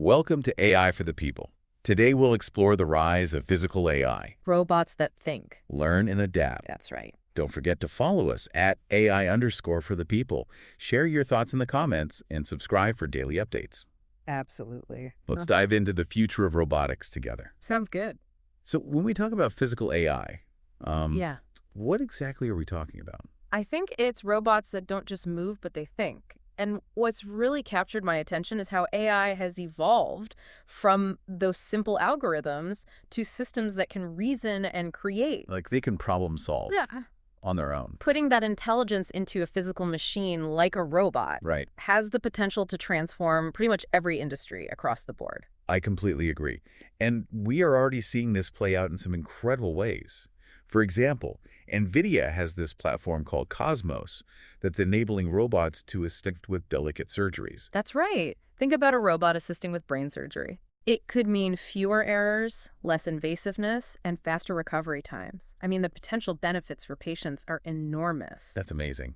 Welcome to AI for the People. Today we'll explore the rise of physical AI. Robots that think. Learn and adapt. That's right. Don't forget to follow us at AI_for the people. Share your thoughts in the comments and subscribe for daily updates. Absolutely. Let's dive into the future of robotics together. Sounds good. So when we talk about physical AI, Yeah. what exactly are we talking about? I think it's robots that don't just move, but they think. And what's really captured my attention is how AI has evolved from those simple algorithms to systems that can reason and create. Like they can problem solve Yeah. on their own. Putting that intelligence into a physical machine like a robot Right. has the potential to transform pretty much every industry across the board. I completely agree. And we are already seeing this play out in some incredible ways. For example, NVIDIA has this platform called Cosmos that's enabling robots to assist with delicate surgeries. That's right. Think about a robot assisting with brain surgery. It could mean fewer errors, less invasiveness, and faster recovery times. I mean, the potential benefits for patients are enormous. That's amazing.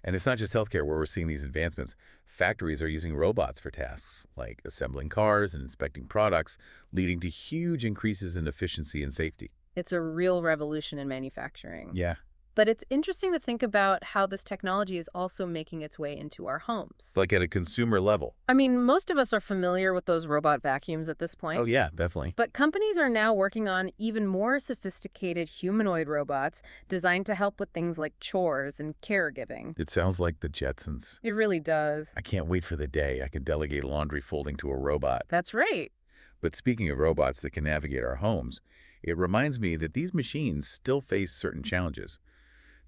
And it's not just healthcare where we're seeing these advancements. Factories are using robots for tasks like assembling cars and inspecting products, leading to huge increases in efficiency and safety. It's a real revolution in manufacturing. Yeah. But it's interesting to think about how this technology is also making its way into our homes. Like at a consumer level. I mean, most of us are familiar with those robot vacuums at this point. Oh, yeah, definitely. But companies are now working on even more sophisticated humanoid robots designed to help with things like chores and caregiving. It sounds like the Jetsons. It really does. I can't wait for the day I can delegate laundry folding to a robot. That's right. But speaking of robots that can navigate our homes, it reminds me that these machines still face certain challenges.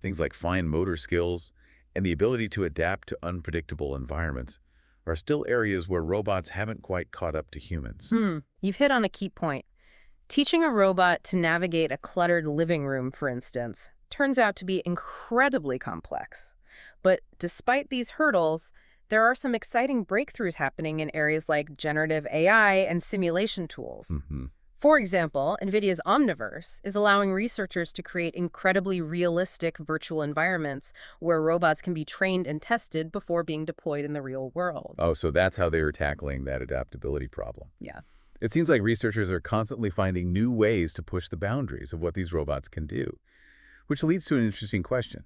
Things like fine motor skills and the ability to adapt to unpredictable environments are still areas where robots haven't quite caught up to humans. You've hit on a key point. Teaching a robot to navigate a cluttered living room, for instance, turns out to be incredibly complex. But despite these hurdles, there are some exciting breakthroughs happening in areas like generative AI and simulation tools. For example, NVIDIA's Omniverse is allowing researchers to create incredibly realistic virtual environments where robots can be trained and tested before being deployed in the real world. Oh, so that's how they are tackling that adaptability problem. Yeah. It seems like researchers are constantly finding new ways to push the boundaries of what these robots can do, which leads to an interesting question.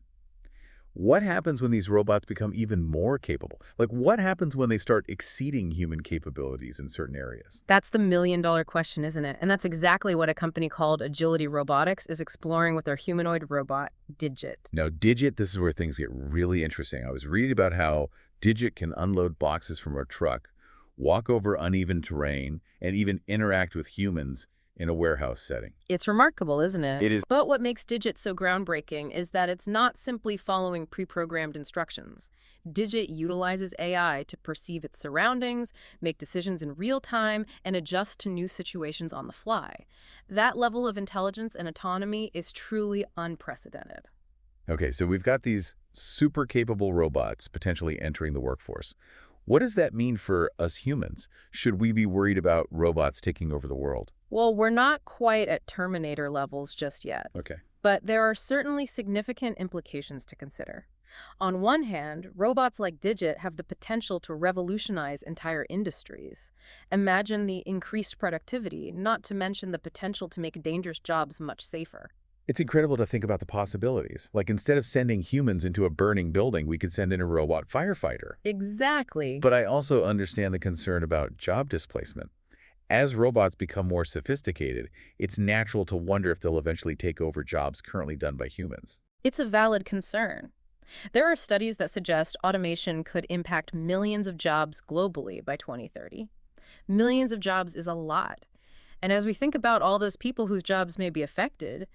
What happens when these robots become even more capable? Like, what happens when they start exceeding human capabilities in certain areas? That's the million-dollar question, isn't it? And that's exactly what a company called Agility Robotics is exploring with their humanoid robot, Digit. Now, Digit, this is where things get really interesting. I was reading about how Digit can unload boxes from a truck, walk over uneven terrain, and even interact with humans in a warehouse setting. It's remarkable, isn't it? It is. But what makes Digit so groundbreaking is that it's not simply following pre-programmed instructions. Digit utilizes AI to perceive its surroundings, make decisions in real time, and adjust to new situations on the fly. That level of intelligence and autonomy is truly unprecedented. Okay, so we've got these super capable robots potentially entering the workforce. What does that mean for us humans? Should we be worried about robots taking over the world? Well, we're not quite at Terminator levels just yet. Okay. But there are certainly significant implications to consider. On one hand, robots like Digit have the potential to revolutionize entire industries. Imagine the increased productivity, not to mention the potential to make dangerous jobs much safer. It's incredible to think about the possibilities. Like instead of sending humans into a burning building, we could send in a robot firefighter. Exactly. But I also understand the concern about job displacement. As robots become more sophisticated, it's natural to wonder if they'll eventually take over jobs currently done by humans. It's a valid concern. There are studies that suggest automation could impact millions of jobs globally by 2030. Millions of jobs is a lot. And as we think about all those people whose jobs may be affected,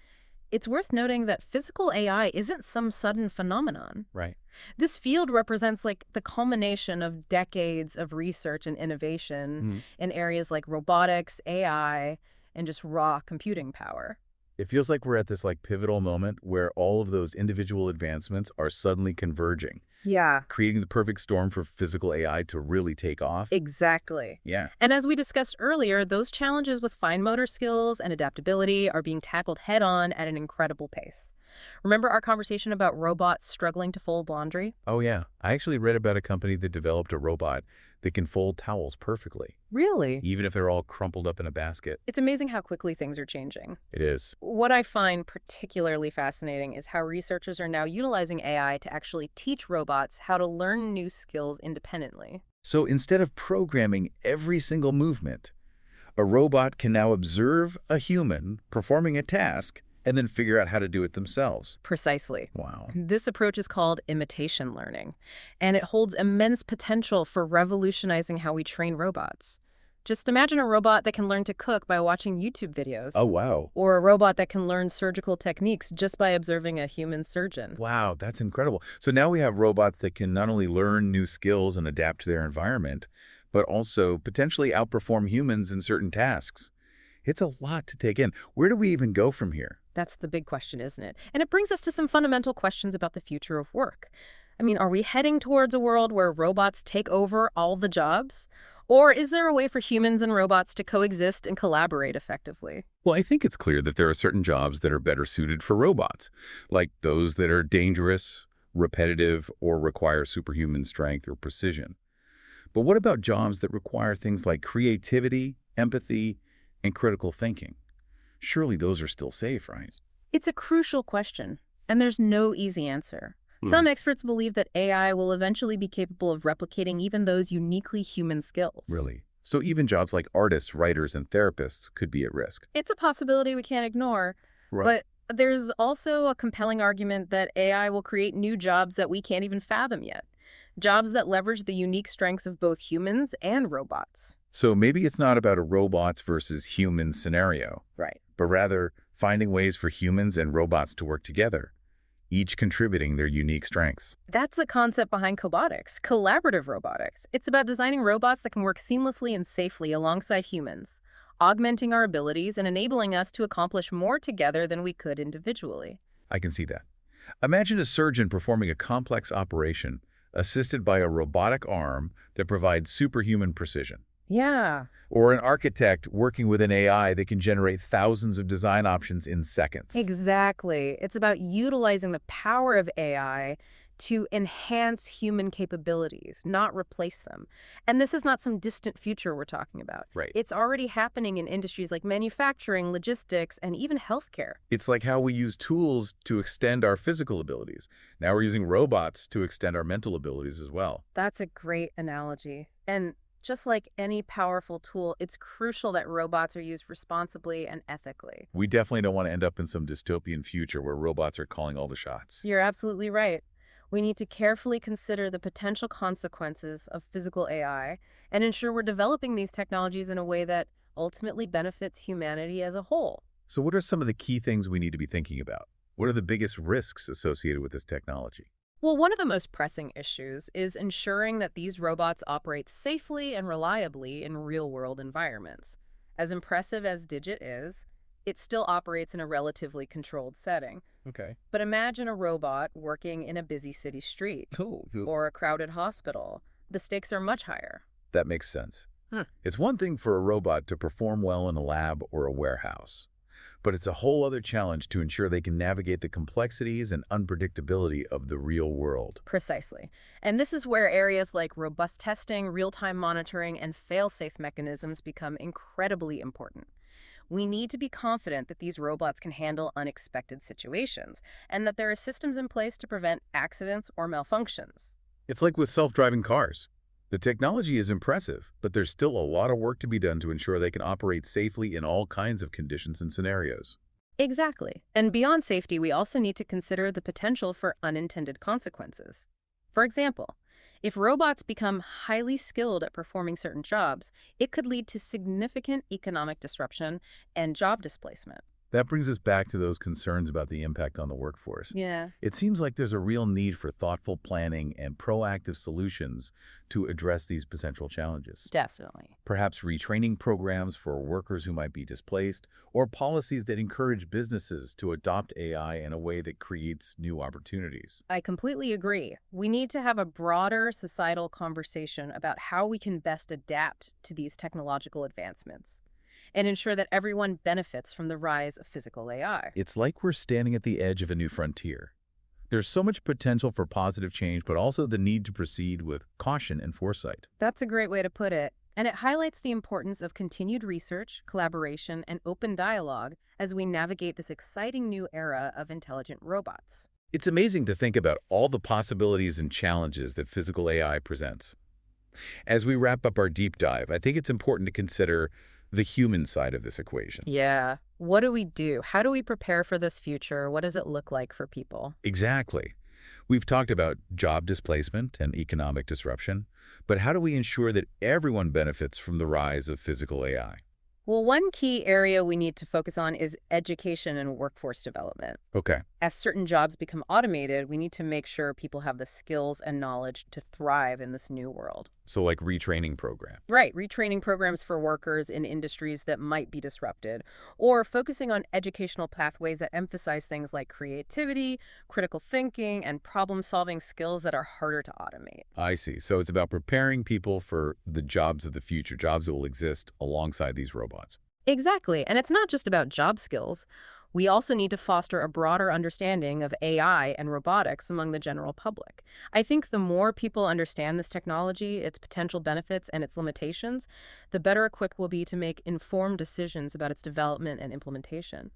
it's worth noting that physical AI isn't some sudden phenomenon. Right. This field represents like the culmination of decades of research and innovation in areas like robotics, AI, and just raw computing power. It feels like we're at this pivotal moment where all of those individual advancements are suddenly converging. Yeah. Creating the perfect storm for physical AI to really take off. Exactly. Yeah. And as we discussed earlier, those challenges with fine motor skills and adaptability are being tackled head-on at an incredible pace. Remember our conversation about robots struggling to fold laundry? Oh, yeah. I actually read about a company that developed a robot that can fold towels perfectly, Really? even if they're all crumpled up in a basket. It's amazing how quickly things are changing. It is. What I find particularly fascinating is how researchers are now utilizing AI to actually teach robots how to learn new skills independently. So instead of programming every single movement, a robot can now observe a human performing a task and then figure out how to do it themselves. Precisely. Wow. This approach is called imitation learning, and it holds immense potential for revolutionizing how we train robots. Just imagine a robot that can learn to cook by watching YouTube Oh, videos, wow. or a robot that can learn surgical techniques just by observing a human surgeon. Wow, that's incredible. So now we have robots that can not only learn new skills and adapt to their environment, but also potentially outperform humans in certain tasks. It's a lot to take in. Where do we even go from here? That's the big question, isn't it? And it brings us to some fundamental questions about the future of work. I mean, are we heading towards a world where robots take over all the jobs? Or is there a way for humans and robots to coexist and collaborate effectively? Well, I think it's clear that there are certain jobs that are better suited for robots, like those that are dangerous, repetitive, or require superhuman strength or precision. But what about jobs that require things like creativity, empathy, and critical thinking? Surely those are still safe, right? It's a crucial question, and there's no easy answer. Some experts believe that AI will eventually be capable of replicating even those uniquely human skills. Really? So even jobs like artists, writers, and therapists could be at risk. It's a possibility we can't ignore, Right. but there's also a compelling argument that AI will create new jobs that we can't even fathom yet. Jobs that leverage the unique strengths of both humans and robots. So maybe it's not about a robots versus humans scenario, Right. but rather finding ways for humans and robots to work together, each contributing their unique strengths. That's the concept behind cobotics, collaborative robotics. It's about designing robots that can work seamlessly and safely alongside humans, augmenting our abilities and enabling us to accomplish more together than we could individually. I can see that. Imagine a surgeon performing a complex operation assisted by a robotic arm that provides superhuman precision. Yeah. Or an architect working with an AI that can generate thousands of design options in seconds. Exactly. It's about utilizing the power of AI to enhance human capabilities, not replace them. And this is not some distant future we're talking about. Right. It's already happening in industries like manufacturing, logistics, and even healthcare. It's like how we use tools to extend our physical abilities. Now we're using robots to extend our mental abilities as well. That's a great analogy. And just like any powerful tool, it's crucial that robots are used responsibly and ethically. We definitely don't want to end up in some dystopian future where robots are calling all the shots. You're absolutely right. We need to carefully consider the potential consequences of physical AI and ensure we're developing these technologies in a way that ultimately benefits humanity as a whole. So what are some of the key things we need to be thinking about? What are the biggest risks associated with this technology? Well, one of the most pressing issues is ensuring that these robots operate safely and reliably in real-world environments. As impressive as Digit is, it still operates in a relatively controlled setting. Okay. But imagine a robot working in a busy city street Oh, or a crowded hospital. The stakes are much higher. that makes sense. It's one thing for a robot to perform well in a lab or a warehouse, but it's a whole other challenge to ensure they can navigate the complexities and unpredictability of the real world. Precisely. And this is where areas like robust testing, real-time monitoring, and fail-safe mechanisms become incredibly important. We need to be confident that these robots can handle unexpected situations and that there are systems in place to prevent accidents or malfunctions. It's like with self-driving cars. The technology is impressive, but there's still a lot of work to be done to ensure they can operate safely in all kinds of conditions and scenarios. Exactly. And beyond safety, we also need to consider the potential for unintended consequences. For example, if robots become highly skilled at performing certain jobs, it could lead to significant economic disruption and job displacement. That brings us back to those concerns about the impact on the workforce. Yeah. It seems like there's a real need for thoughtful planning and proactive solutions to address these potential challenges. Definitely. Perhaps retraining programs for workers who might be displaced, or policies that encourage businesses to adopt AI in a way that creates new opportunities. I completely agree. We need to have a broader societal conversation about how we can best adapt to these technological advancements. and ensure that everyone benefits from the rise of physical AI. It's like we're standing at the edge of a new frontier. There's so much potential for positive change, but also the need to proceed with caution and foresight. That's a great way to put it. And it highlights the importance of continued research, collaboration, and open dialogue as we navigate this exciting new era of intelligent robots. It's amazing to think about all the possibilities and challenges that physical AI presents. As we wrap up our deep dive, I think it's important to consider the human side of this equation. Yeah. What do we do? How do we prepare for this future? What does it look like for people? Exactly. We've talked about job displacement and economic disruption, but how do we ensure that everyone benefits from the rise of physical AI? Well, one key area we need to focus on is education and workforce development. Okay, As certain jobs become automated, we need to make sure people have the skills and knowledge to thrive in this new world. so like retraining program. Right, retraining programs for workers in industries that might be disrupted, or focusing on educational pathways that emphasize things like creativity, critical thinking, and problem-solving skills that are harder to automate. I see. So it's about preparing people for the jobs of the future, jobs that will exist alongside these robots. Exactly, and it's not just about job skills. We also need to foster a broader understanding of AI and robotics among the general public. I think the more people understand this technology, its potential benefits, and its limitations, the better equipped we'll be to make informed decisions about its development and implementation.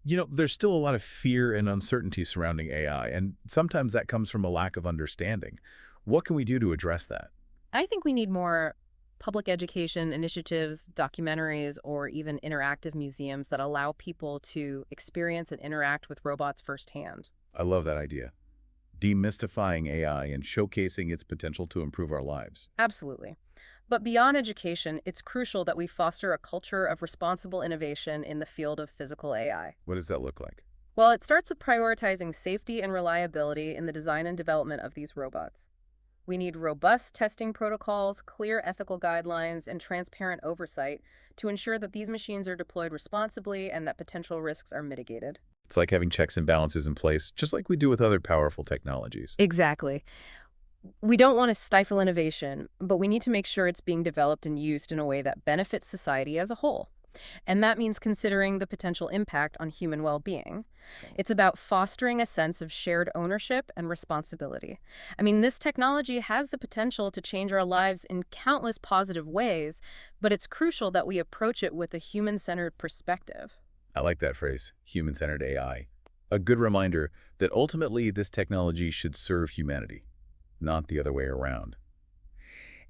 There's still a lot of fear and uncertainty surrounding AI, and sometimes that comes from a lack of understanding. What can we do to address that? I think we need more public education initiatives, documentaries, or even interactive museums that allow people to experience and interact with robots firsthand. I love that idea. Demystifying AI and showcasing its potential to improve our lives. Absolutely. But beyond education, it's crucial that we foster a culture of responsible innovation in the field of physical AI. What does that look like? Well, it starts with prioritizing safety and reliability in the design and development of these robots. We need robust testing protocols, clear ethical guidelines, and transparent oversight to ensure that these machines are deployed responsibly and that potential risks are mitigated. It's like having checks and balances in place, just like we do with other powerful technologies. Exactly. We don't want to stifle innovation, but we need to make sure it's being developed and used in a way that benefits society as a whole. And that means considering the potential impact on human well-being. It's about fostering a sense of shared ownership and responsibility. I mean, this technology has the potential to change our lives in countless positive ways, but it's crucial that we approach it with a human-centered perspective. I like that phrase, human-centered AI. A good reminder that ultimately this technology should serve humanity, not the other way around.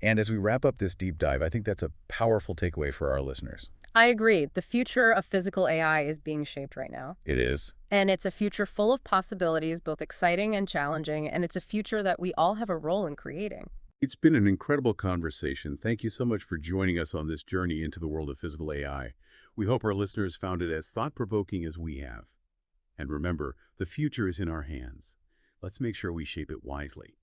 And as we wrap up this deep dive, I think that's a powerful takeaway for our listeners. I agree. The future of physical AI is being shaped right now. It is. And it's a future full of possibilities, both exciting and challenging, and it's a future that we all have a role in creating. It's been an incredible conversation. Thank you so much for joining us on this journey into the world of physical AI. We hope our listeners found it as thought-provoking as we have. And remember, the future is in our hands. Let's make sure we shape it wisely.